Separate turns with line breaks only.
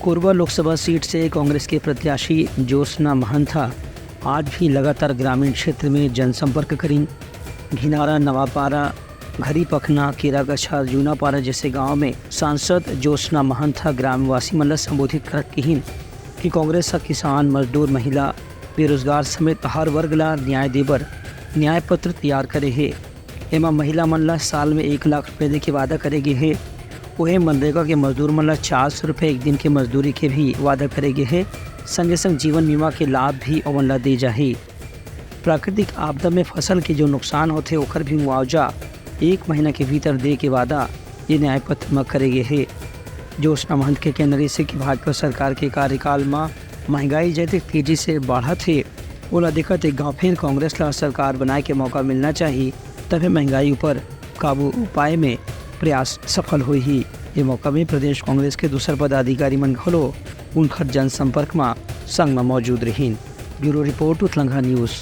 Korba Lok Sabha seat से कांग्रेस के प्रत्याशी ज्योत्सना महंता आज भी लगातार ग्रामीण क्षेत्र में जनसंपर्क करें। घिनारा, नवापारा, घरी पखना, केरागछा, जूनापारा जैसे गांव में सांसद ज्योत्सना महंता ग्रामवासी मन संबोधित करत कि कांग्रेस का किसान, मजदूर, महिला, बेरोजगार समेत हर वर्ग ला न्याय देबर न्याय पत्र तैयार करे है। एमा महिला मन ला साल में 1 लाख रुपये दे के वादा करेगे है। वह मनरेगा के मजदूर मन ला 400 रुपये एक दिन के मजदूरी के भी वादा करेगे है। संगे संग जीवन बीमा के लाभ भी ओमन ला दे जाही। प्राकृतिक आपदा में फसल के जो नुकसान होते ओकर भी मुआवजा 1 महीना के भीतर दे के वादा ये न्याय पत्र में करेगे है। ज्योत्सना महंत के कहने से कि भाजपा सरकार के कार्यकाल में महंगाई जैसे तेजी से बढ़त है, ओला दिक्कत एक गाँव फिर कांग्रेस ला सरकार बनाए के मौका मिलना चाहिए, तभी महंगाई ऊपर काबू उपाय में प्रयास सफल हुई ही। ये मौका में प्रदेश कांग्रेस के दूसर पदाधिकारी मन घलो उनकर जनसंपर्क में संग में मौजूद रहीन। ब्यूरो रिपोर्ट, उत्लंघा न्यूज़।